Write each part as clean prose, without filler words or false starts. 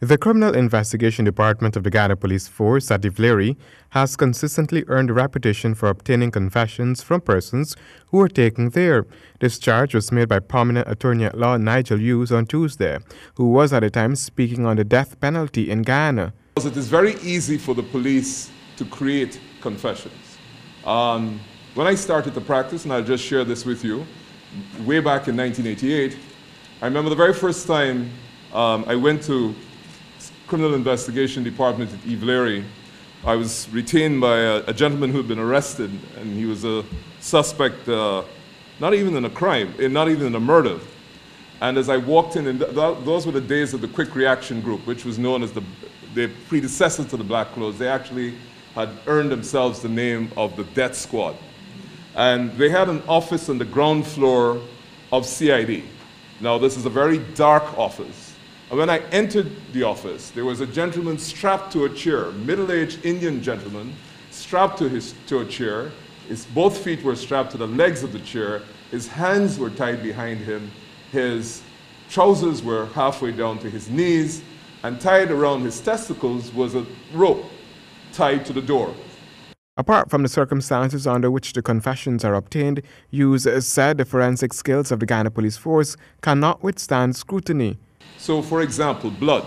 The Criminal Investigation Department of the Ghana Police Force at Ivleri has consistently earned a reputation for obtaining confessions from persons who were taken there. This charge was made by prominent attorney-at-law Nigel Hughes on Tuesday, who was at the time speaking on the death penalty in Ghana. It is very easy for the police to create confessions. When I started to practice, and I'll just share this with you, way back in 1988, I remember the very first time I went to Criminal Investigation Department at Ivleri. I was retained by a gentleman who had been arrested, and he was a suspect, not even in a crime, not even in a murder. And as I walked in, and those were the days of the Quick Reaction Group, which was known as the predecessor to the Black Clothes. They actually had earned themselves the name of the Death Squad. And they had an office on the ground floor of CID. Now, this is a very dark office. And when I entered the office, there was a gentleman strapped to a chair, middle-aged Indian gentleman, strapped to a chair. Both feet were strapped to the legs of the chair. His hands were tied behind him. His trousers were halfway down to his knees, and tied around his testicles was a rope tied to the door. Apart from the circumstances under which the confessions are obtained, Hughes said the forensic skills of the Ghana Police Force cannot withstand scrutiny. So, for example, blood.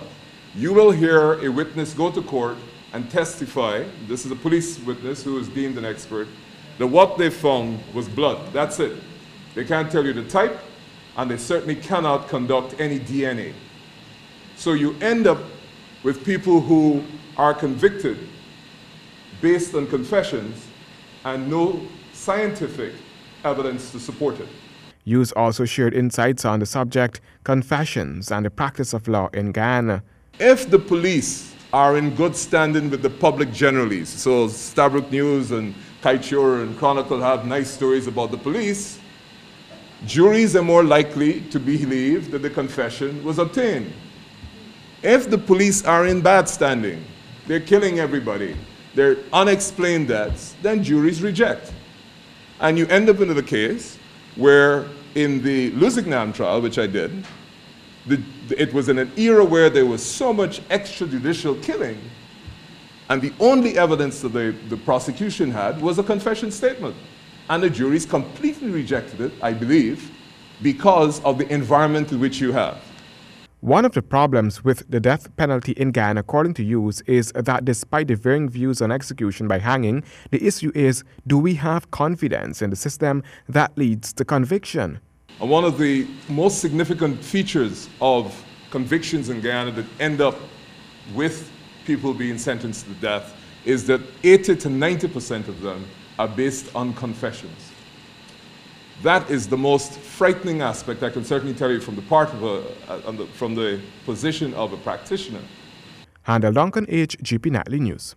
You will hear a witness go to court and testify, this is a police witness who is deemed an expert, that what they found was blood. That's it. They can't tell you the type, and they certainly cannot conduct any DNA. So you end up with people who are convicted based on confessions and no scientific evidence to support it. Hughes also shared insights on the subject, confessions, and the practice of law in Ghana. If the police are in good standing with the public generally, so Stabrook News and Kaieteur and Chronicle have nice stories about the police, juries are more likely to believe that the confession was obtained. If the police are in bad standing, they're killing everybody, they're unexplained deaths, then juries reject. And you end up in the case where in the Lusignan trial, which I did, it was in an era where there was so much extrajudicial killing, and the only evidence that the prosecution had was a confession statement. And the juries completely rejected it, I believe, because of the environment in which you have. One of the problems with the death penalty in Ghana, according to Hughes, is that despite the varying views on execution by hanging, the issue is, do we have confidence in the system that leads to conviction? And one of the most significant features of convictions in Ghana that end up with people being sentenced to death is that 80 to 90% of them are based on confessions. That is the most frightening aspect, I can certainly tell you, from the position of a practitioner. Handel Duncan, HGP Nightly News.